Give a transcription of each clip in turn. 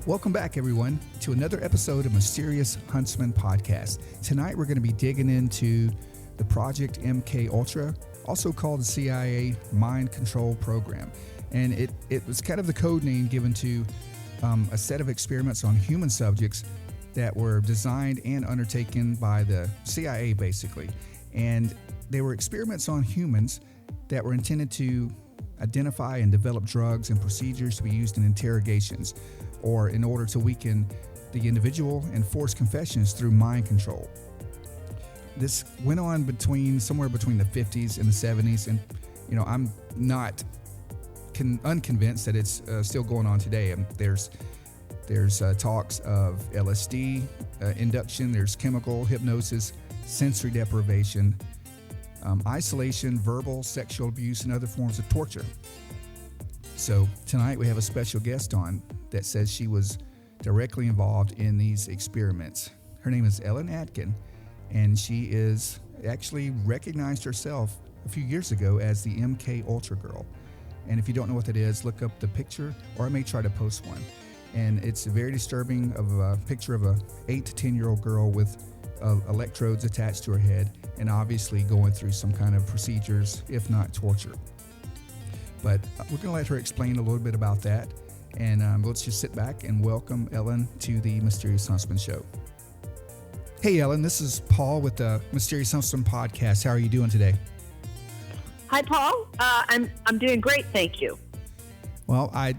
Welcome back, everyone, to another episode of Mysterious Huntsman Podcast. Tonight, we're going to be digging into the Project MK Ultra, also called the CIA Mind Control Program. And it was kind of the code name given to a set of experiments on human subjects that were designed and undertaken by the CIA, basically. And they were experiments on humans that were intended to identify and develop drugs and procedures to be used in interrogations, or in order to weaken the individual and force confessions through mind control. This went on somewhere between the 50s and the 70s, and I'm not unconvinced that it's still going on today. There's talks of LSD induction, there's chemical hypnosis, sensory deprivation, isolation, verbal, sexual abuse, and other forms of torture. So tonight we have a special guest on that says she was directly involved in these experiments. Her name is Ellen Atkin, and she is actually recognized herself a few years ago as the MK Ultra Girl. And if you don't know what that is, look up the picture, or I may try to post one. And it's very disturbing of a picture of a 8 to 10-year-old girl with electrodes attached to her head, and obviously going through some kind of procedures, if not torture. But we're going to let her explain a little bit about that. And let's just sit back and welcome Ellen to the Mysterious Huntsman Show. Hey, Ellen, this is Paul with the Mysterious Huntsman Podcast. How are you doing today? Hi, Paul. I'm doing great, thank you. Well, I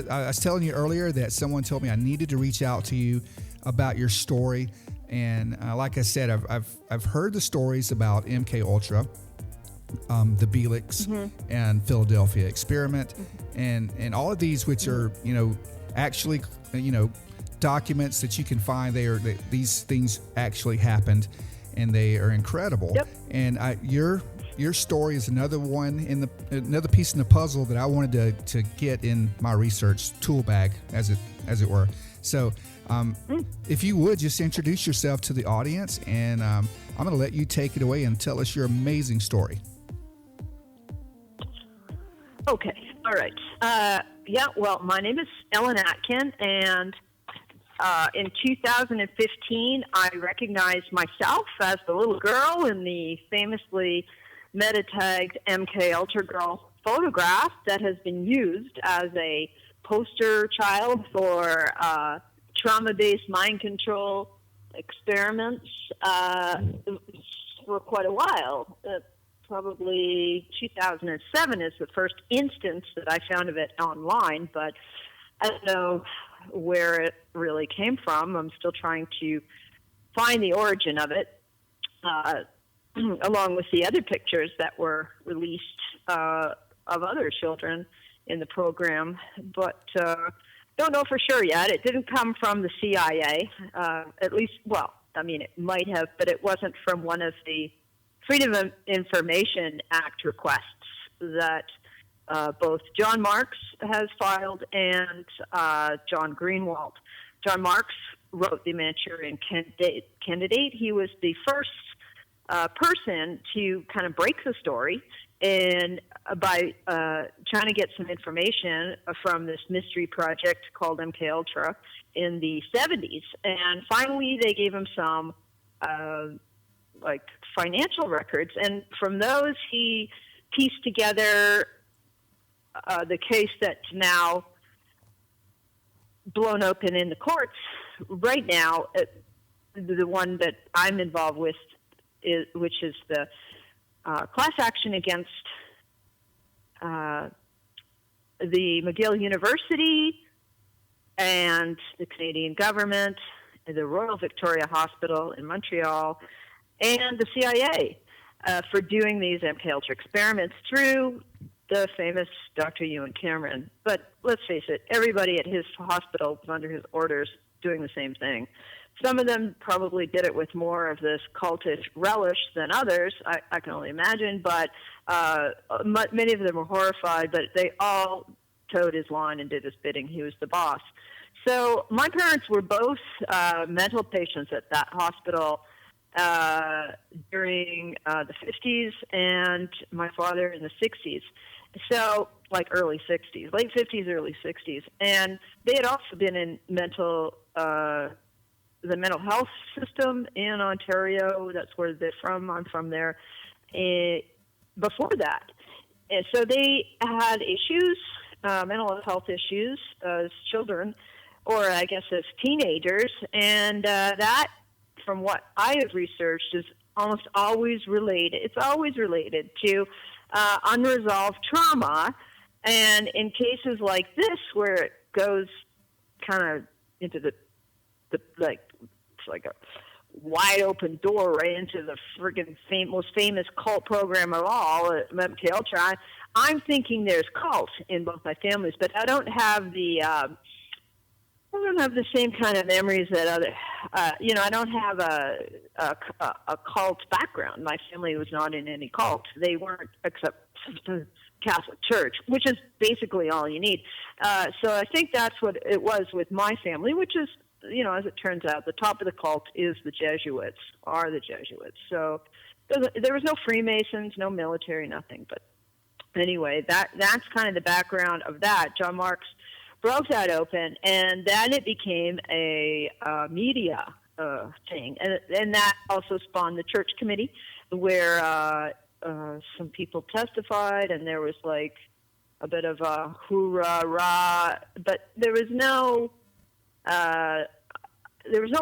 was telling you earlier that someone told me I needed to reach out to you about your story. And like I said, I've heard the stories about MK Ultra, the Belix and Philadelphia experiment, and all of these, which are actually documents that you can find. These things actually happened, and they are incredible. Yep. And your story is another piece in the puzzle that I wanted to get in my research tool bag, as it were. So if you would just introduce yourself to the audience, and I'm going to let you take it away and tell us your amazing story. Okay. All right. Well, my name is Ellen Atkin, and in 2015, I recognized myself as the little girl in the famously meta-tagged MK Ultra Girl photograph that has been used as a poster child for trauma-based mind control experiments for quite a while. Probably 2007 is the first instance that I found of it online, but I don't know where it really came from. I'm still trying to find the origin of it, along with the other pictures that were released of other children in the program, but don't know for sure yet. It didn't come from the CIA, at least, it might have, but it wasn't from one of the Freedom of Information Act requests that both John Marks has filed and John Greenwald. John Marks wrote the Manchurian Candidate. He was the first person to kind of break the story and by trying to get some information from this mystery project called MK Ultra in the 70s. And finally, they gave him some financial records, and from those he pieced together the case that's now blown open in the courts right now. The one that I'm involved with, which is the class action against the McGill University and the Canadian government, the Royal Victoria Hospital in Montreal, and the CIA for doing these MK Ultra experiments through the famous Dr. Ewan Cameron. But let's face it, everybody at his hospital was under his orders doing the same thing. Some of them probably did it with more of this cultish relish than others, I can only imagine, but many of them were horrified, but they all towed his line and did his bidding. He was the boss. So my parents were both mental patients at that hospital during the 50s, and my father in the 60s. So, like early 60s, late 50s, early 60s. And they had also been in the mental health system in Ontario. That's where they're from. I'm from there. Before that. And so they had issues, mental health issues as children, or I guess as teenagers. And that, from what I have researched, is almost always related. It's always related to unresolved trauma. And in cases like this, where it goes kind of into the like, it's like a wide open door right into the friggin' most famous cult program of all, MK Ultra. I'm thinking there's cult in both my families, but I don't have the same kind of memories that other. I don't have a cult background. My family was not in any cult. They weren't, except the Catholic Church, which is basically all you need. So I think that's what it was with my family, which is, as it turns out, the top of the cult is the Jesuits. So there was no Freemasons, no military, nothing. But anyway, that's kind of the background of that. John Marks broke that open, and then it became a media thing. And that also spawned the church committee, where some people testified, and there was like a bit of a hoorah, but there was no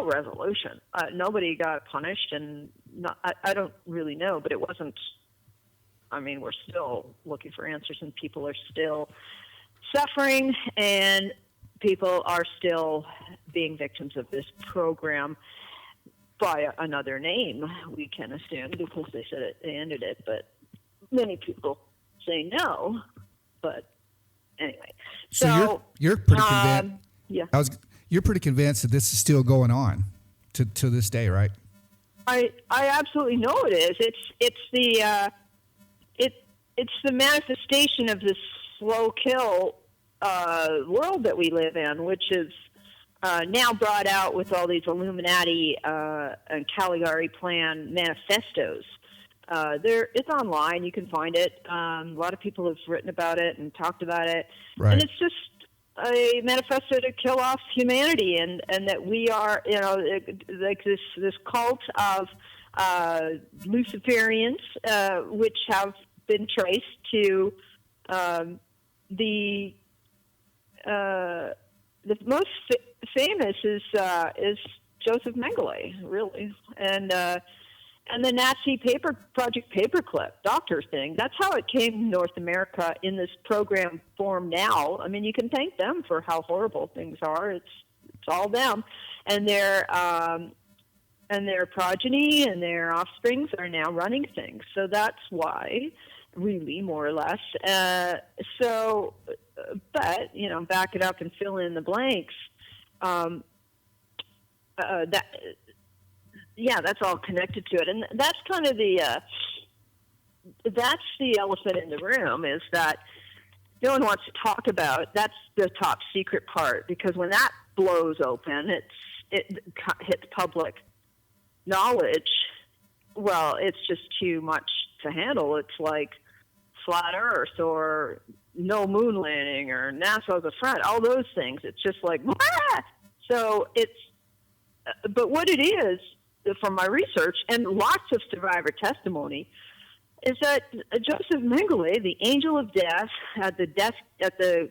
resolution. Nobody got punished, and I don't really know, but it wasn't. I mean, we're still looking for answers, and people are still suffering, and people are still being victims of this program by another name, we can assume, because they said they ended it, but many people say no. But anyway, so you're pretty convinced. Yeah, you're pretty convinced that this is still going on to this day, right? I absolutely know it is. It's the manifestation of this slow kill world that we live in, which is now brought out with all these Illuminati and Caligari plan manifestos. It's online. You can find it. A lot of people have written about it and talked about it. Right. And it's just a manifesto to kill off humanity, and that we are, like this cult of Luciferians, which have been traced to the most famous is Joseph Mengele, really, and the Nazi Project Paperclip doctor thing. That's how it came to North America in this program form now. I mean, you can thank them for how horrible things are. It's all them, and their progeny and their offsprings are now running things. So that's why, really, more or less. But back it up and fill in the blanks. That's all connected to it, and that's kind of that's the elephant in the room, is that no one wants to talk about. That's the top secret part, because when that blows open, it hits public knowledge. Well, it's just too much to handle. It's like flat Earth or no moon landing or NASA's a front, all those things. It's just like, ah! So but what it is, from my research and lots of survivor testimony, is that Joseph Mengele, the angel of death at the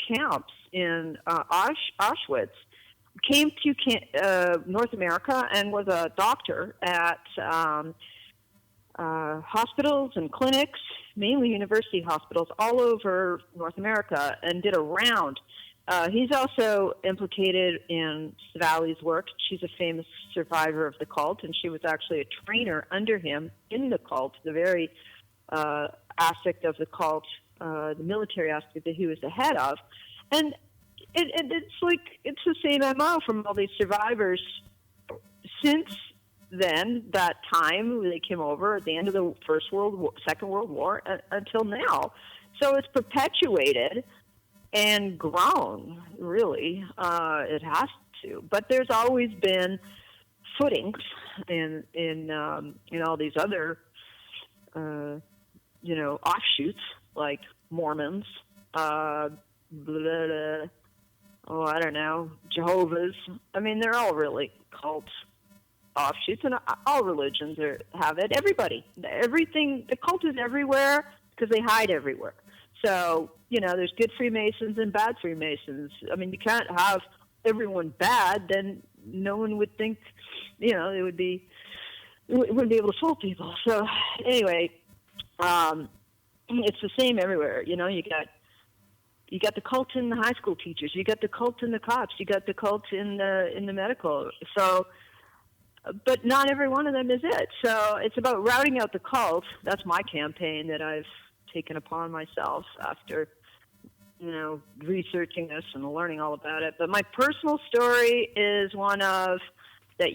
camps in Auschwitz, came to North America and was a doctor at hospitals and clinics, mainly university hospitals, all over North America, and did a round. He's also implicated in Savali's work. She's a famous survivor of the cult, and she was actually a trainer under him in the cult, the very aspect of the cult, the military aspect that he was the head of. And it's the same MO from all these survivors since then, that time they came over at the end of the Second World War, until now. So it's perpetuated and grown, really. It has to. But there's always been footings in all these other offshoots like Mormons, I don't know, Jehovah's. I mean, they're all really cults offshoots, and all religions have it. Everything, the cult is everywhere because they hide everywhere. So, there's good Freemasons and bad Freemasons. I mean, you can't have everyone bad, then no one would think, they wouldn't be able to fool people. So anyway, it's the same everywhere. You got the cult in the high school teachers, you got the cult in the cops, you got the cult in the medical. So, but not every one of them is it. So it's about routing out the cult. That's my campaign that I've taken upon myself after, researching this and learning all about it. But my personal story is one of that,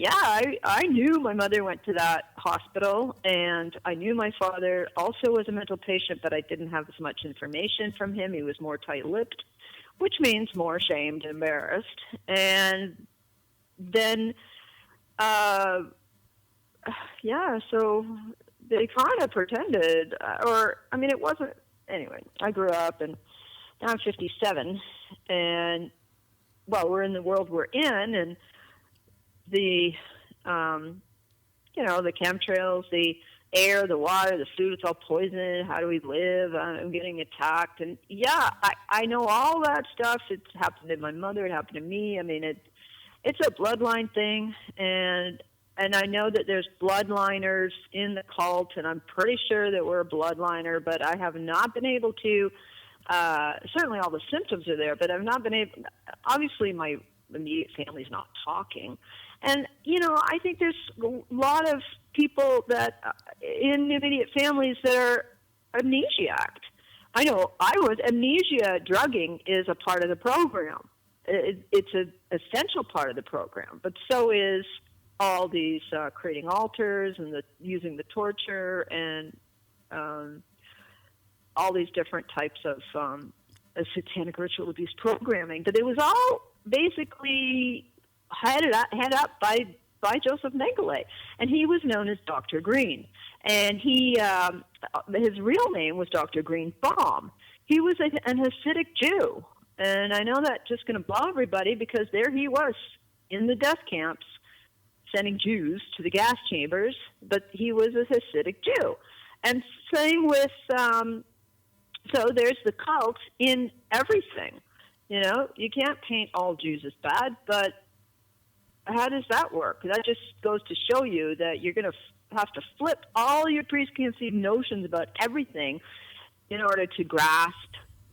I knew my mother went to that hospital, and I knew my father also was a mental patient, but I didn't have as much information from him. He was more tight-lipped, which means more ashamed, embarrassed. And then, so they kind of pretended, it wasn't, anyway, I grew up, and now I'm 57, and, we're in the world we're in, and the chemtrails, the air, the water, the food, it's all poison. How do we live? I'm getting attacked. And I know all that stuff. It's happened to my mother. It happened to me. I mean, it's a bloodline thing. And I know that there's bloodliners in the cult, and I'm pretty sure that we're a bloodliner, but I have not been able to, certainly all the symptoms are there, but I've not been able, obviously my immediate family's not talking. And, I think there's a lot of people that in immediate families that are amnesiac. I know amnesia drugging is a part of the program. It's an essential part of the program, but so is all these creating altars and using the torture and all these different types of satanic ritual abuse programming. But it was all basically headed up by Joseph Mengele, and he was known as Dr. Green. And his real name was Dr. Green Baum. He was an Hasidic Jew, and I know that's just going to blow everybody because there he was in the death camps sending Jews to the gas chambers, but he was a Hasidic Jew. And same with, so there's the cult in everything. You can't paint all Jews as bad, but how does that work? That just goes to show you that you're going to have to flip all your preconceived notions about everything in order to grasp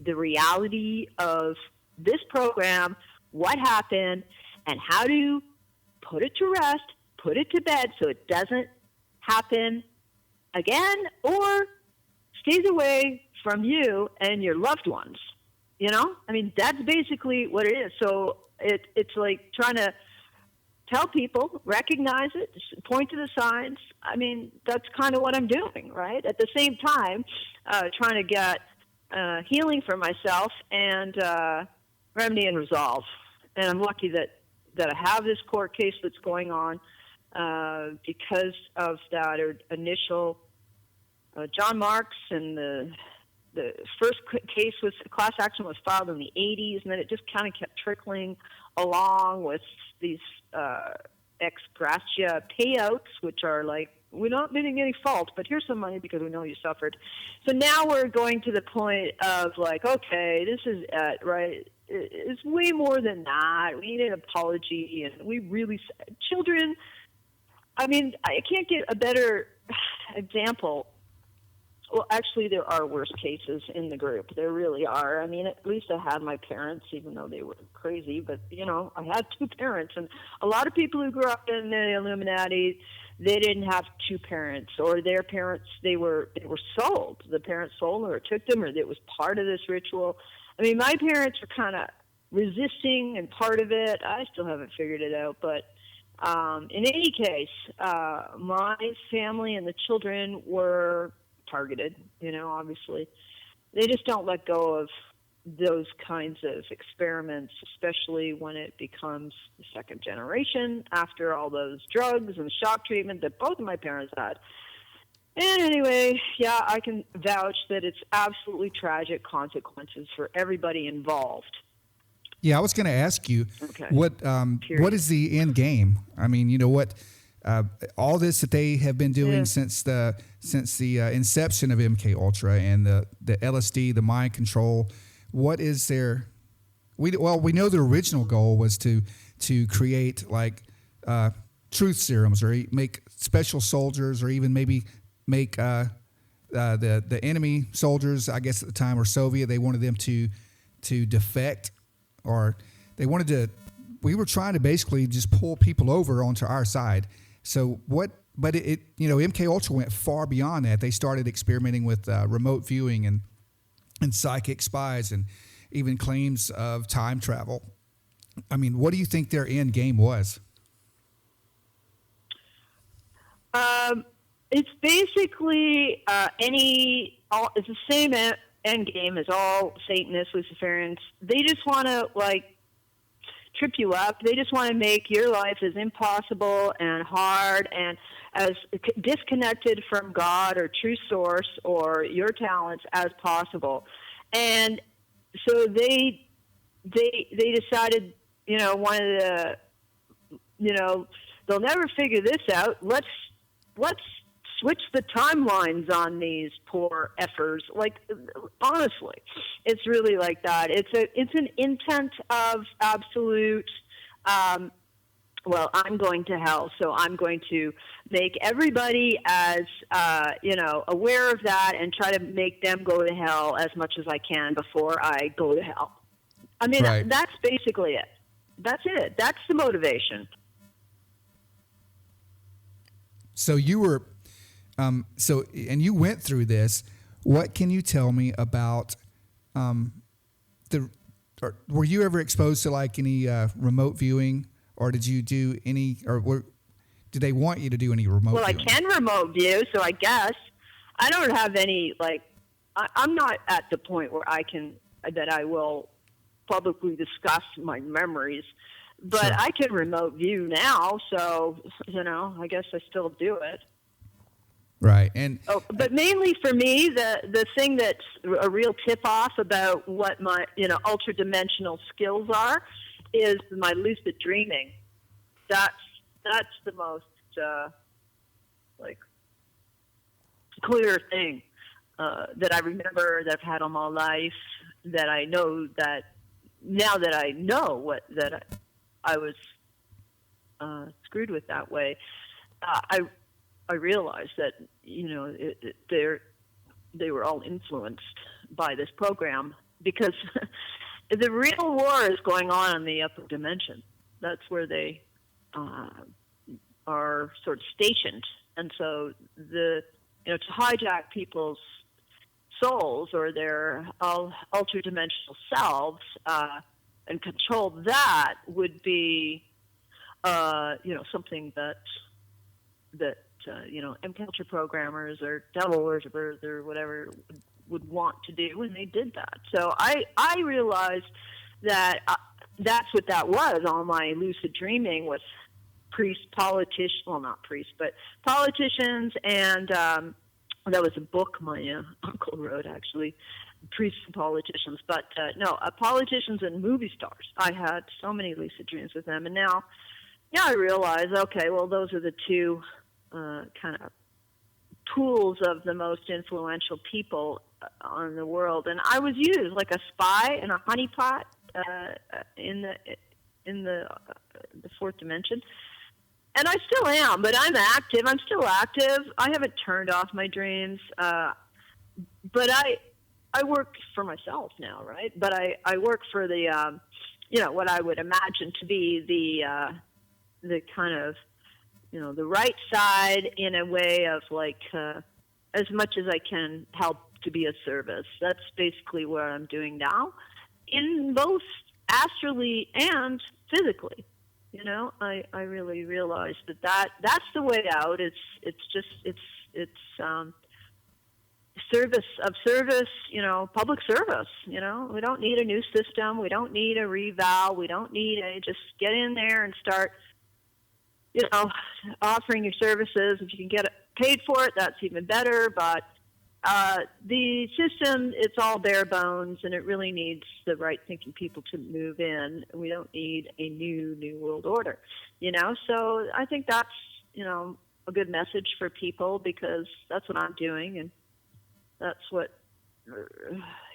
the reality of this program, what happened, and how to put it to rest, put it to bed so it doesn't happen again or stays away from you and your loved ones. That's basically what it is. So it's like trying to tell people, recognize it, point to the signs. That's kind of what I'm doing, right? At the same time, trying to get healing for myself and remedy and resolve. And I'm lucky that I have this court case that's going on because of that initial John Marks, and the first case was class action was filed in the 80s, and then it just kind of kept trickling along with these ex gratia payouts, which are like, we're not admitting any fault, but here's some money because we know you suffered. So now we're going to the point of like, okay, this is it, right? It's way more than that. We need an apology, and we really, children, I can't get a better example. Well, actually, there are worse cases in the group. There really are. At least I had my parents, even though they were crazy. But, I had two parents. And a lot of people who grew up in the Illuminati, they didn't have two parents. Or their parents, they were sold. The parents sold them or took them, or it was part of this ritual. My parents were kind of resisting and part of it. I still haven't figured it out. But in any case, my family and the children were targeted, obviously. They just don't let go of those kinds of experiments, especially when it becomes the second generation after all those drugs and shock treatment that both of my parents had. And anyway, yeah, I can vouch that it's absolutely tragic consequences for everybody involved. Yeah, I was going to ask you, what is the end game? I mean, you know what, all this that they have been doing since the inception of MK Ultra and the LSD, the mind control. What is their? We know the original goal was to create like truth serums, or make special soldiers, or even maybe make the enemy soldiers. I guess at the time were Soviet. They wanted them to defect. Or they wanted to, we were trying to basically just pull people over onto our side. So but it MK Ultra went far beyond that. They started experimenting with remote viewing and psychic spies, and even claims of time travel. I mean, what do you think their end game was? It's basically it's the same end game as all Satanists, Luciferians. They just want to trip you up. They just want to make your life as impossible and hard and as disconnected from God or true source or your talents as possible. And so they decided, one of the, they'll never figure this out. Let's switch the timelines on these poor effers. Honestly, it's really like that. It's an intent of absolute, I'm going to hell, so I'm going to make everybody as, aware of that and try to make them go to hell as much as I can before I go to hell. I mean, right. That's basically it. That's it. That's the motivation. So you were... and you went through this. What can you tell me about were you ever exposed to any remote viewing, or did you do any, did they want you to do any remote viewing? I can remote view, so I guess I don't have any, I'm not at the point where that I will publicly discuss my memories, but sure. I can remote view now, so, I guess I still do it. Right. But mainly for me, the thing that's a real tip-off about what my, ultra-dimensional skills are is my lucid dreaming. That's the most, clear thing that I remember, that I've had all my life, that I know that now that I know I was screwed with that way, I realized that, they were all influenced by this program, because the real war is going on in the upper dimension. That's where they are sort of stationed. And so to hijack people's souls or their ultra-dimensional selves and control that would be, something that MKUltra programmers or devil worshippers or whatever would want to do, and they did that. So I realized that that's what that was. All my lucid dreaming with politicians, and that was a book my uncle wrote, actually, Priests and Politicians. But politicians and movie stars. I had so many lucid dreams with them, and now I realize, okay, well, those are the two kind of tools of the most influential people on the world, and I was used like a spy in a honeypot in the fourth dimension, and I still am. But I'm active. I'm still active. I haven't turned off my dreams, but I work for myself now, right? But I work for the what I would imagine to be the kind of the right side, in a way of as much as I can help to be of service. That's basically what I'm doing now, in both astrally and physically. I really realized that's the way out. It's service, public service. We don't need a new system. We don't need a reval. We don't need just get in there and start, offering your services. If you can get paid for it, that's even better. But the system, it's all bare bones, and it really needs the right thinking people to move in. We don't need a new world order, So I think that's, a good message for people, because that's what I'm doing, and that's what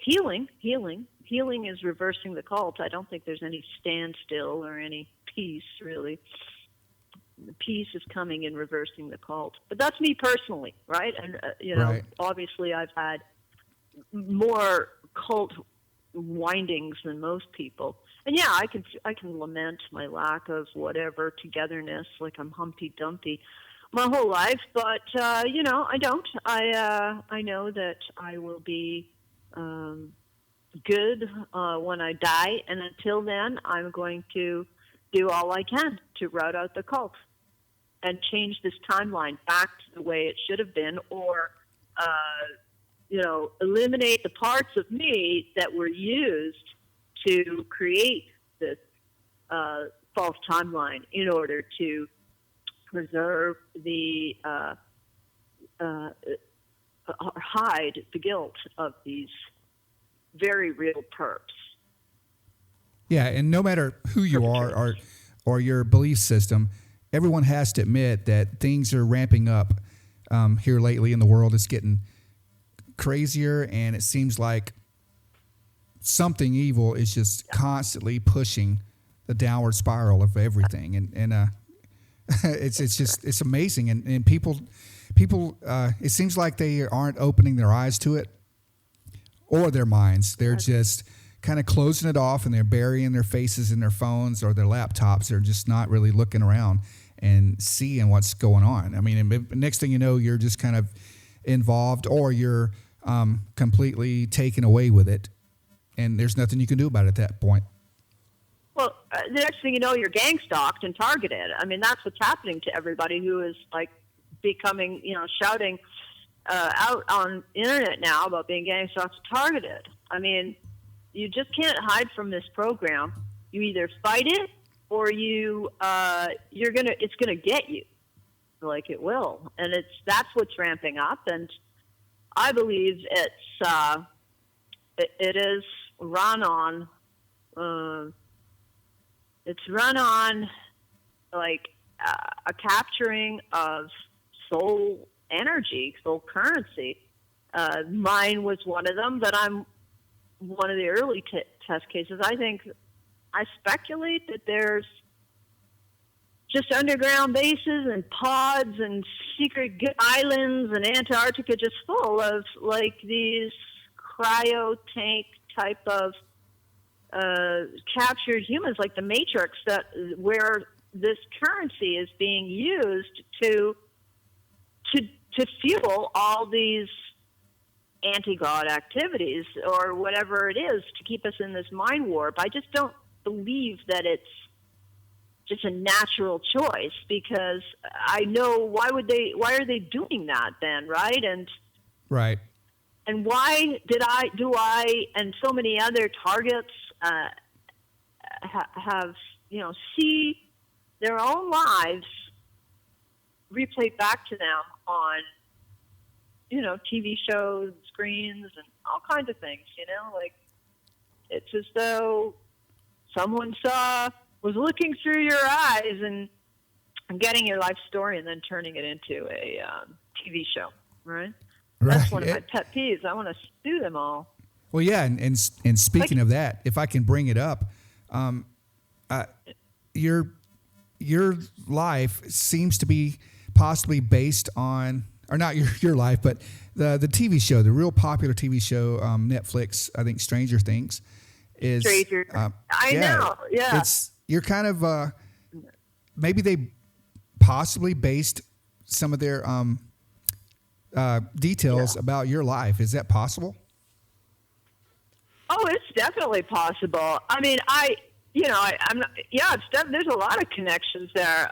healing is reversing the cult. I don't think there's any standstill or any peace, really. The peace is coming in reversing the cult. But that's me personally, right? And, Right. Obviously I've had more cult windings than most people. And yeah, I can lament my lack of whatever togetherness, like I'm Humpty Dumpty my whole life, but I don't. I know that I will be good when I die, and until then, I'm going to do all I can to root out the cult and change this timeline back to the way it should have been, or eliminate the parts of me that were used to create this false timeline in order to preserve the hide the guilt of these very real perps. Yeah, and no matter who you are or your belief system, everyone has to admit that things are ramping up here lately in the world. It's getting crazier, and it seems like something evil is just constantly pushing the downward spiral of everything, and it's amazing, and people it seems like they aren't opening their eyes to it or their minds. They're just kind of closing it off, and they're burying their faces in their phones or their laptops. They're just not really looking around and seeing what's going on. I mean, next thing you know, you're just kind of involved, or you're completely taken away with it, and there's nothing you can do about it at that point. Well, the next thing you know, you're gang stalked and targeted. I mean, that's what's happening to everybody who is like becoming, shouting out on the internet now about being gang stalked and targeted. I mean, you just can't hide from this program. You either fight it, or it's gonna get you, like it will, and that's what's ramping up. And I believe it is run on. It's run on like a capturing of soul energy, soul currency. Mine was one of them, but I'm one of the early test cases. I speculate that there's just underground bases and pods and secret islands, and Antarctica just full of like these cryo tank type of captured humans, like the Matrix, where this currency is being used to fuel all these anti-God activities, or whatever it is, to keep us in this mind warp. I just don't believe that it's just a natural choice, because I know why are they doing that then, right? Right. And why do I and so many other targets have see their own lives replayed back to them on TV shows, screens, and all kinds of things. Like it's as though someone was looking through your eyes and getting your life story and then turning it into a TV show, right? That's one of my pet peeves. I want to sue them all. Well, yeah, and speaking of that, if I can bring it up, your life seems to be possibly based on, or not your life, but the TV show, the real popular TV show, Netflix, I think Stranger Things, is. Stranger. I know. Yeah. You're kind of maybe they possibly based some of their details about your life. Is that possible? Oh, it's definitely possible. I mean, I'm not, there's a lot of connections there,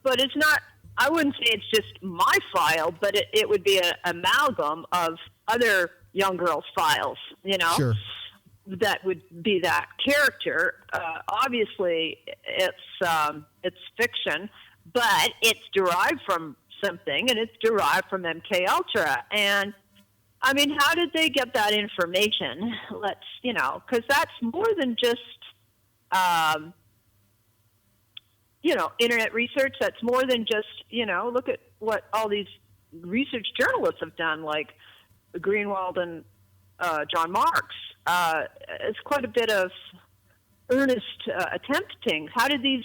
but it's not I wouldn't say it's just my file, but it would be an amalgam of other young girls' files, Sure. that would be that character. Obviously, it's fiction, but it's derived from something, and it's derived from MK Ultra. And I mean, how did they get that information? Because that's more than just internet research. That's more than just, look at what all these research journalists have done, like Greenwald and John Marks. It's quite a bit of earnest attempting. How did these,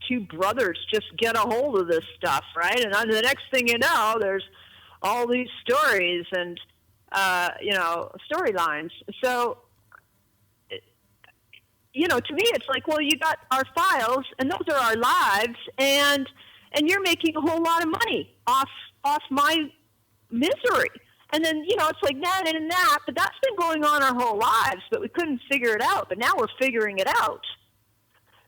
two brothers just get a hold of this stuff, right? And the next thing you know, there's all these stories and, storylines. So, to me, it's like, well, you got our files, and those are our lives, and you're making a whole lot of money off my misery. And then, it's like that and that, but that's been going on our whole lives, but we couldn't figure it out. But now we're figuring it out.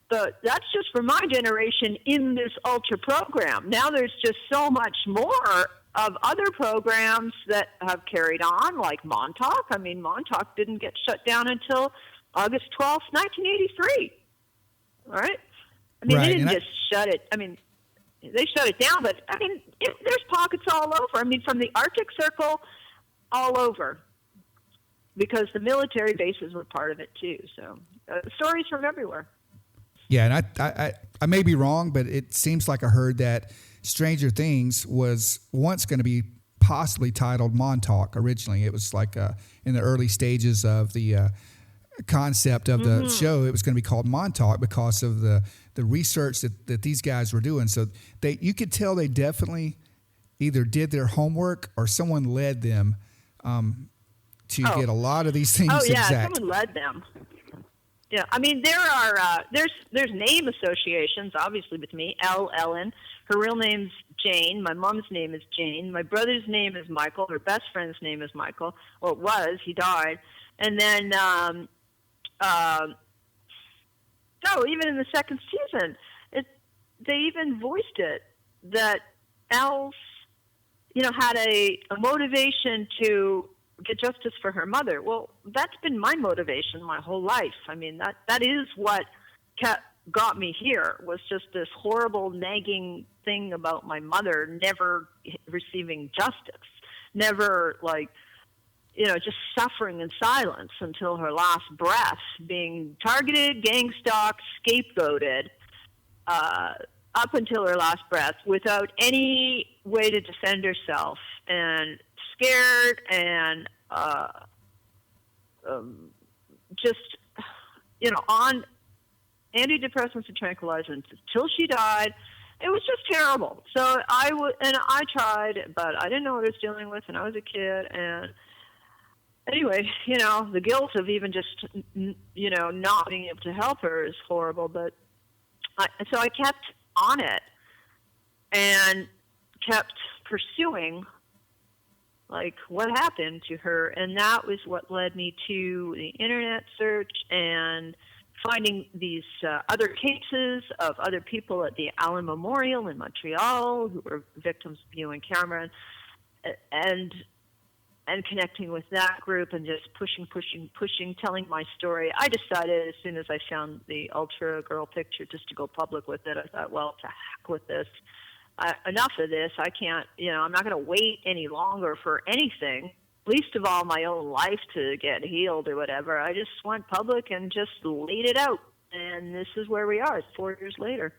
But that's just for my generation in this Ultra program. Now there's just so much more of other programs that have carried on, like Montauk. I mean, Montauk didn't get shut down until August 12th, 1983. All right? I mean, right. They didn't just shut it. I mean, they shut it down, but, I mean, there's pockets all over. I mean, from the Arctic Circle all over, because the military bases were part of it, too. So stories from everywhere. Yeah, and I may be wrong, but it seems like I heard that Stranger Things was once going to be possibly titled Montauk originally. It was like in the early stages of the concept of the show, it was going to be called Montauk because of the research that these guys were doing. So you could tell they definitely either did their homework or someone led them to get a lot of these things exact. Someone led them. Yeah, I mean, there are there's name associations, obviously, with me. Ellen. Her real name's Jane. My mom's name is Jane. My brother's name is Michael. Her best friend's name is Michael. Well, it was. He died. And then, even in the second season, they even voiced it, that Elle's, had a motivation to get justice for her mother. Well, that's been my motivation my whole life. I mean, that is what got me here, was just this horrible nagging thing about my mother never receiving justice, never just suffering in silence until her last breath, being targeted, gang stalked, scapegoated, up until her last breath without any way to defend herself, and scared and on antidepressants and tranquilizers until she died. It was just terrible. So I tried, but I didn't know what I was dealing with, and I was a kid. And anyway, the guilt of even just, not being able to help her is horrible. But so I kept on it and kept pursuing, what happened to her. And that was what led me to the internet search and finding these other cases of other people at the Allen Memorial in Montreal who were victims of UN Cameron, and connecting with that group and just pushing, telling my story. I decided as soon as I found the Ultra Girl picture just to go public with it. I thought, well, to heck with this. Enough of this. I can't, I'm not going to wait any longer for anything, least of all my own life to get healed or whatever. I just went public and just laid it out. And this is where we are 4 years later.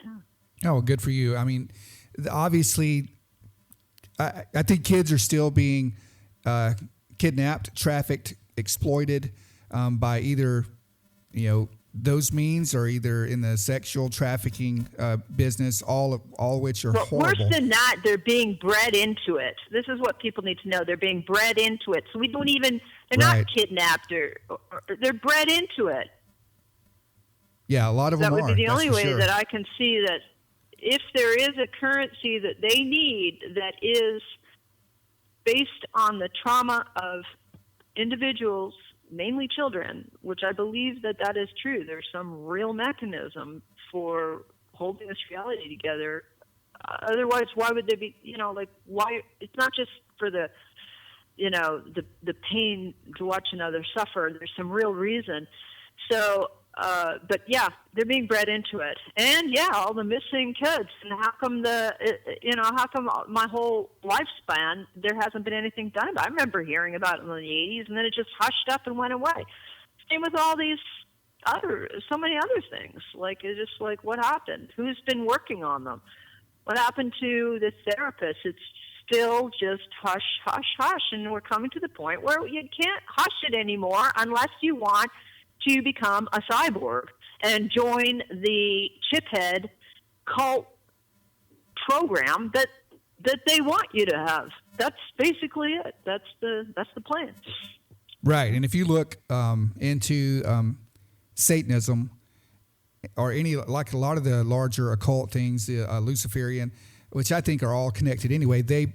Yeah. Oh, good for you. I mean, obviously, I think kids are still being kidnapped, trafficked, exploited by either, those means, or either in the sexual trafficking business, all of which are horrible. Worse than that, they're being bred into it. This is what people need to know. They're being bred into it. So they're not kidnapped, or they're bred into it. Yeah, a lot of them are. That would be the only way sure. that I can see that if there is a currency that they need that is based on the trauma of individuals, mainly children, which I believe that is true. There's some real mechanism for holding this reality together Otherwise, why would they be? Like why? It's not just for the the pain to watch another suffer. There's some real reason. So, but yeah, they're being bred into it, and yeah, all the missing kids. And how come how come my whole lifespan there hasn't been anything done about it? I remember hearing about it in the 80s, and then it just hushed up and went away. Same with all these so many other things. Like, it's just like, what happened? Who's been working on them? What happened to the therapist? It's still just hush, hush, hush. And we're coming to the point where you can't hush it anymore unless you want to become a cyborg and join the chiphead cult program that they want you to have. That's basically it. That's the plan. Right. And if you look into Satanism or like a lot of the larger occult things, the Luciferian, which I think are all connected anyway, they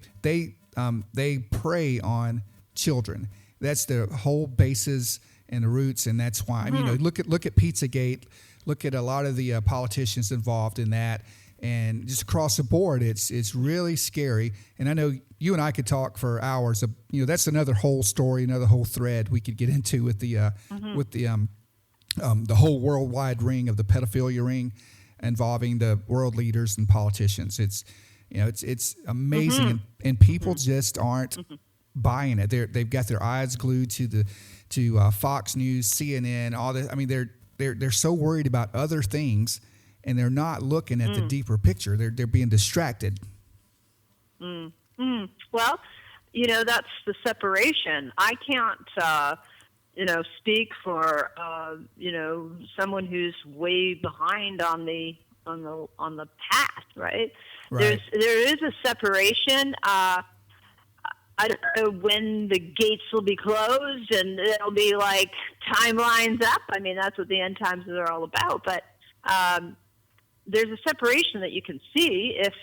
prey on children. That's the whole basis and the roots, and that's why. Mm-hmm. I mean, look at Pizzagate, look at a lot of the politicians involved in that, and just across the board, it's really scary. And I know you and I could talk for hours. That's another whole story, another whole thread we could get into with the the whole worldwide ring of the pedophilia ring involving the world leaders and politicians. It's amazing, mm-hmm. and people just aren't buying it. They've got their eyes glued to Fox News, CNN, all this. I mean, they're so worried about other things, and they're not looking at the deeper picture. They're being distracted. Well, that's the separation. I can't speak for someone who's way behind on the path, right? Right. There is a separation. I don't know when the gates will be closed, and it'll be like timelines up. I mean, that's what the end times are all about. But there's a separation that you can see if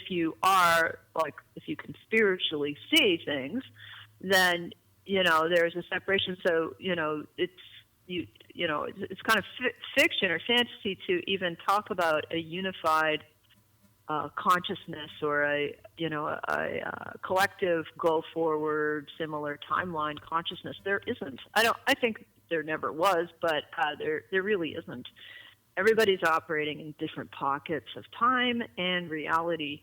you can spiritually see things, then there's a separation. So it's kind of fiction or fantasy to even talk about a unified consciousness or a collective go forward similar timeline consciousness. There isn't. I think there never was, but there really isn't. Everybody's operating in different pockets of time and reality,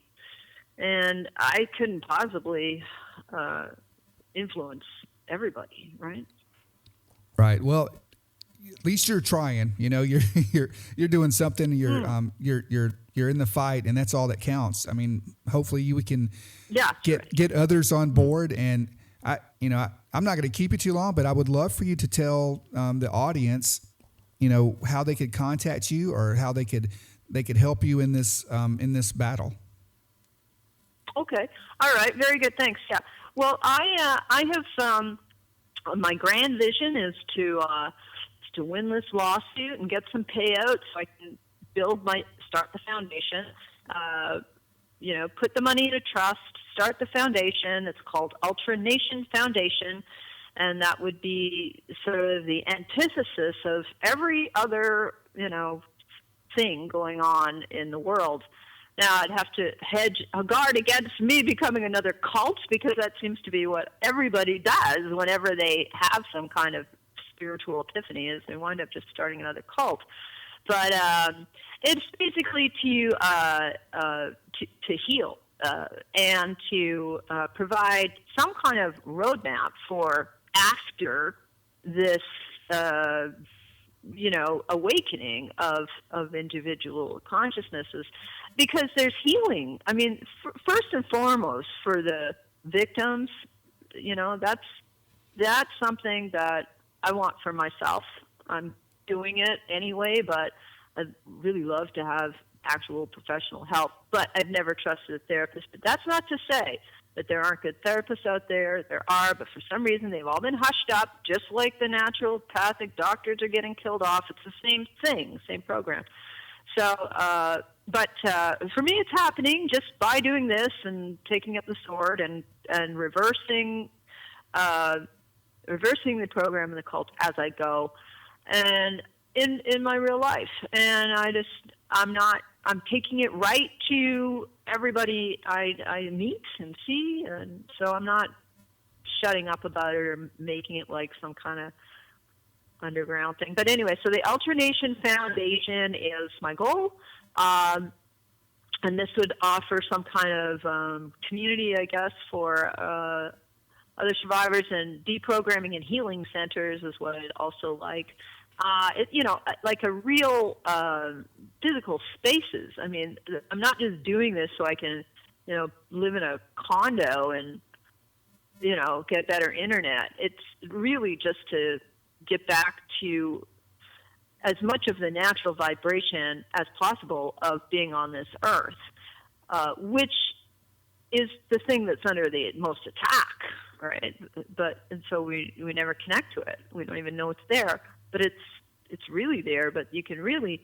and I couldn't possibly influence everybody, right? Right. Well, at least you're trying. You're doing something. You're in the fight, and that's all that counts. I mean, hopefully we can get others on board. And I'm not going to keep you too long, but I would love for you to tell the audience, how they could contact you or how they could help you in this battle. Okay. All right. Very good. Thanks. Yeah. Well, I have my grand vision is to win this lawsuit and get some payouts so I can start the foundation. Put the money in a trust, start the foundation. It's called Ultra Nation Foundation, and that would be sort of the antithesis of every other thing going on in the world. Now, I'd have to hedge a guard against me becoming another cult, because that seems to be what everybody does whenever they have some kind of spiritual epiphany, is they wind up just starting another cult. But it's basically to heal and to provide some kind of roadmap for after this awakening of individual consciousnesses, because there's healing. I mean, first and foremost for the victims, that's something that I want for myself. I'm doing it anyway, but I'd really love to have actual professional help. But I've never trusted a therapist. But that's not to say that there aren't good therapists out there. There are, but for some reason they've all been hushed up, just like the naturopathic doctors are getting killed off. It's the same thing, same program. So, but for me, it's happening just by doing this and taking up the sword and reversing the program and the cult as I go, and in my real life. And I'm I'm taking it right to everybody I meet and see, and so I'm not shutting up about it or making it like some kind of underground thing. But anyway, so the Alternation Foundation is my goal, and this would offer some kind of community, I guess, for other survivors, and deprogramming and healing centers is what I'd also like. Like a real physical spaces. I mean, I'm not just doing this so I can, live in a condo and, get better internet. It's really just to get back to as much of the natural vibration as possible of being on this earth, which is the thing that's under the most attack, right? And so we never connect to it. We don't even know it's there. But it's really there, but you can really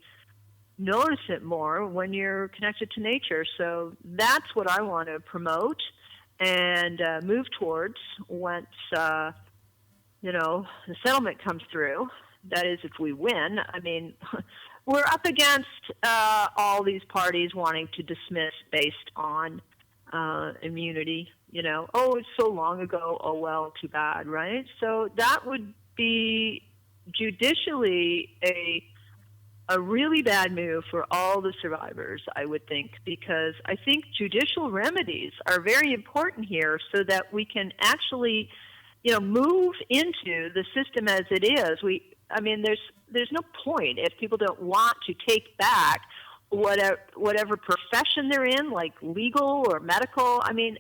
notice it more when you're connected to nature. So that's what I want to promote and move towards once, the settlement comes through. That is, if we win. I mean, we're up against all these parties wanting to dismiss based on immunity. Oh, it's so long ago. Oh, well, too bad, right? So that would be judicially a really bad move for all the survivors, I would think, because I think judicial remedies are very important here so that we can actually, move into the system as it is. There's no point if people don't want to take back whatever profession they're in, like legal or medical. I mean,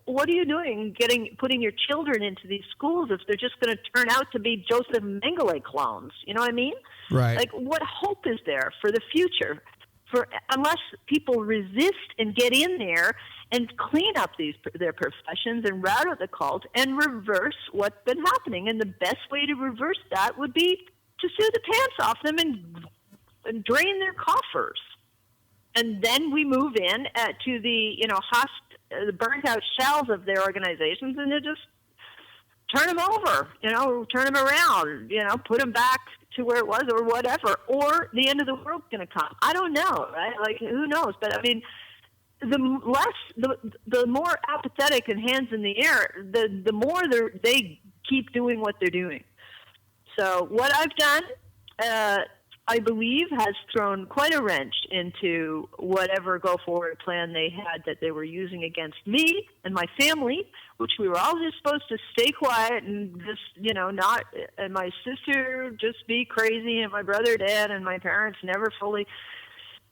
what are you doing putting your children into these schools if they're just going to turn out to be Joseph Mengele clones? You know what I mean? Right. Like, what hope is there for the future? Unless people resist and get in there and clean up their professions and rout out the cult and reverse what's been happening. And the best way to reverse that would be to sue the pants off them and drain their coffers. And then we move in to the, the burnt out shells of their organizations, and they just turn them over, turn them around, put them back to where it was or whatever, or the end of the world's going to come. I don't know, right? Like, who knows? But I mean, the more apathetic and hands in the air, the more they keep doing what they're doing. So what I've done, I believe, has thrown quite a wrench into whatever go-forward plan they had that they were using against me and my family, which we were all just supposed to stay quiet and just, not, and my sister just be crazy, and my brother, dad, and my parents never fully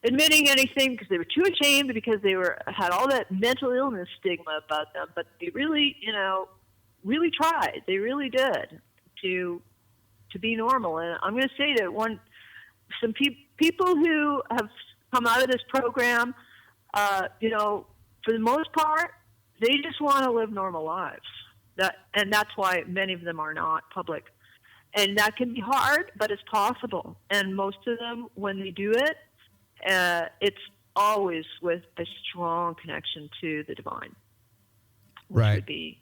admitting anything because they were too ashamed because they had all that mental illness stigma about them. But they really, really tried. They really did to be normal. And I'm going to say that some people who have come out of this program, for the most part, they just want to live normal lives. And that's why many of them are not public. And that can be hard, but it's possible. And most of them, when they do it, it's always with a strong connection to the divine. Which right. would be,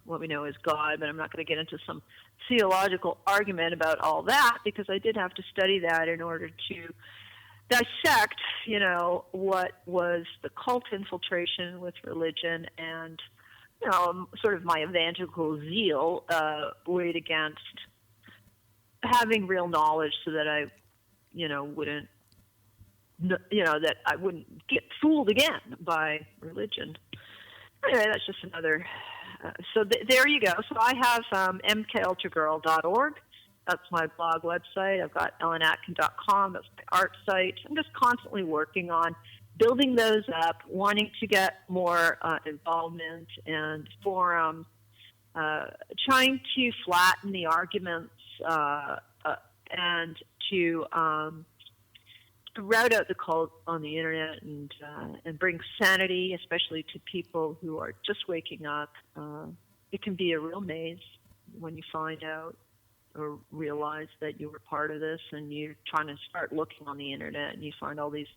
what we know as God, but I'm not going to get into some theological argument about all that because I did have to study that in order to dissect, what was the cult infiltration with religion and, sort of my evangelical zeal weighed against having real knowledge so that I, wouldn't, that I wouldn't get fooled again by religion. Anyway, that's just another. So there you go. So I have mkultragirl.org. That's my blog website. I've got ellenatkin.com. That's my art site. I'm just constantly working on building those up, wanting to get more involvement and forum, trying to flatten the arguments and to rout out the cult on the internet and bring sanity, especially to people who are just waking up. It can be a real maze when you find out or realize that you were part of this and you're trying to start looking on the internet and you find all these,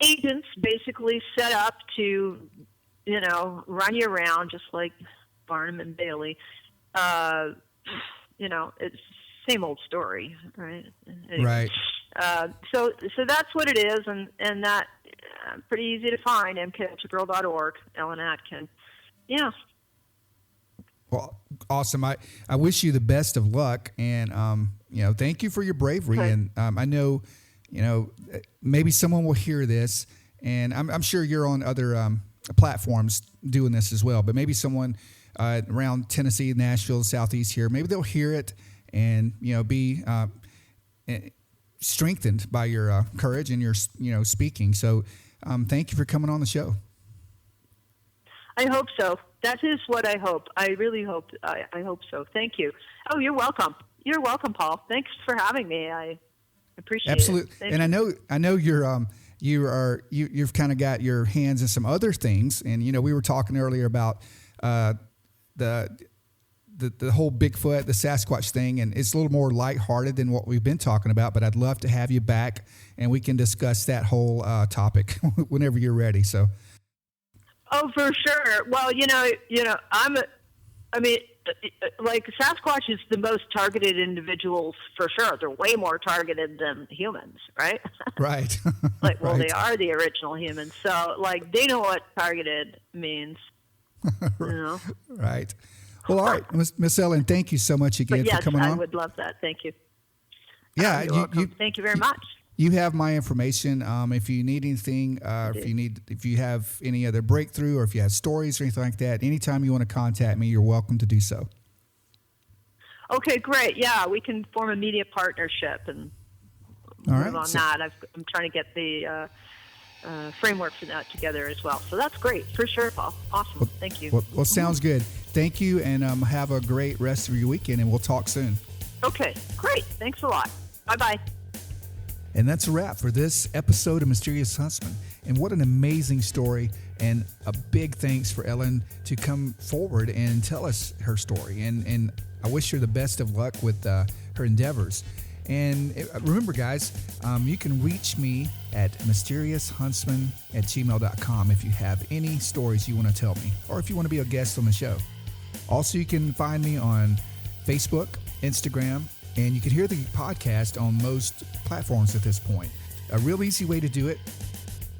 agents basically set up to, run you around just like Barnum and Bailey. It's same old story, right? Anyway. Right. So that's what it is, and that pretty easy to find. mkultragirl.org, Ellen Atkin. Yeah. Well, awesome. I wish you the best of luck, and thank you for your bravery. Okay. And I know, maybe someone will hear this, and I'm sure you're on other platforms doing this as well. But maybe someone around Tennessee, Nashville, Southeast here, maybe they'll hear it and be strengthened by your courage and your speaking. So thank you for coming on the show. I hope so. That is what I hope. I really hope. I hope so. Thank you. Oh, you're welcome. You're welcome, Paul. Thanks for having me. I appreciate Absolutely. it. And I know you've kind of got your hands in some other things. And we were talking earlier about the whole Bigfoot, the Sasquatch thing, and it's a little more lighthearted than what we've been talking about. But I'd love to have you back, and we can discuss that whole topic whenever you're ready. So. Oh, for sure. Well, like Sasquatch is the most targeted individuals for sure. They're way more targeted than humans, right? Right. Well, right. They are the original humans. So, they know what targeted means. Right. Well, all right, Miss Ellen, thank you so much again for coming on. I would love that. Thank you. Yeah. You're welcome. Thank you very much. You have my information. If you need anything, if you have any other breakthrough, or if you have stories or anything like that, anytime you want to contact me, you're welcome to do so. Okay, great. Yeah, we can form a media partnership and move on that. I'm trying to get the framework for that together as well. So that's great, for sure, Paul. Awesome. Well, thank you. Well, sounds good. Thank you, and have a great rest of your weekend, and we'll talk soon. Okay, great. Thanks a lot. Bye-bye. And that's a wrap for this episode of Mysterious Huntsman. And what an amazing story, and a big thanks for Ellen to come forward and tell us her story. And I wish her the best of luck with her endeavors. And remember, guys, you can reach me at mysteriousHuntsman@gmail.com if you have any stories you want to tell me, or if you want to be a guest on the show. Also, you can find me on Facebook, Instagram, and you can hear the podcast on most platforms at this point. A real easy way to do it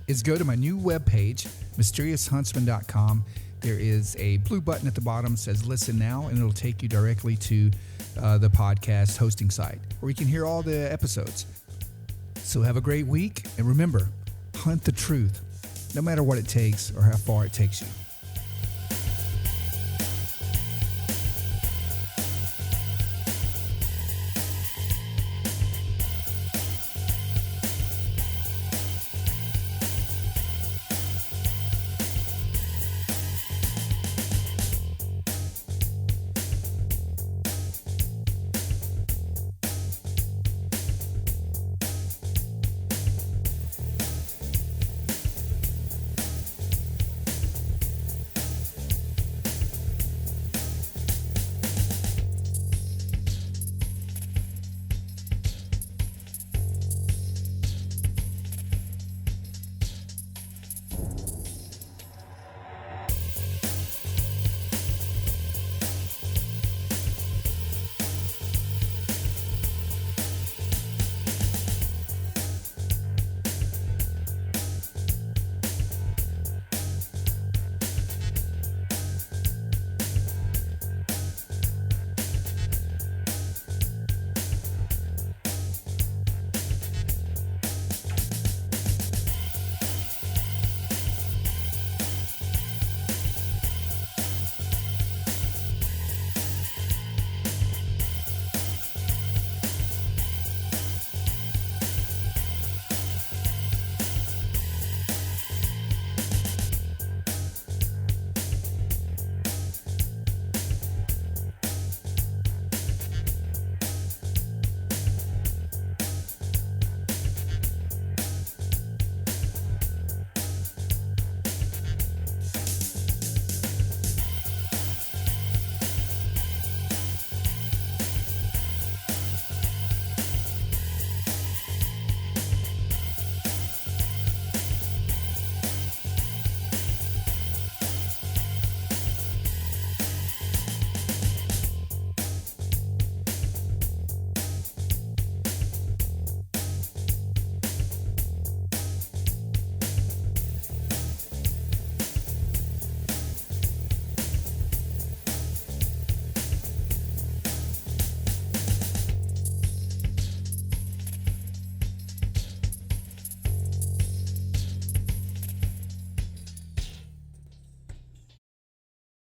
is go to my new webpage, mysteriousHuntsman.com. There is a blue button at the bottom that says Listen Now, and it'll take you directly to the podcast hosting site, where you can hear all the episodes. So have a great week, and remember, hunt the truth, no matter what it takes or how far it takes you.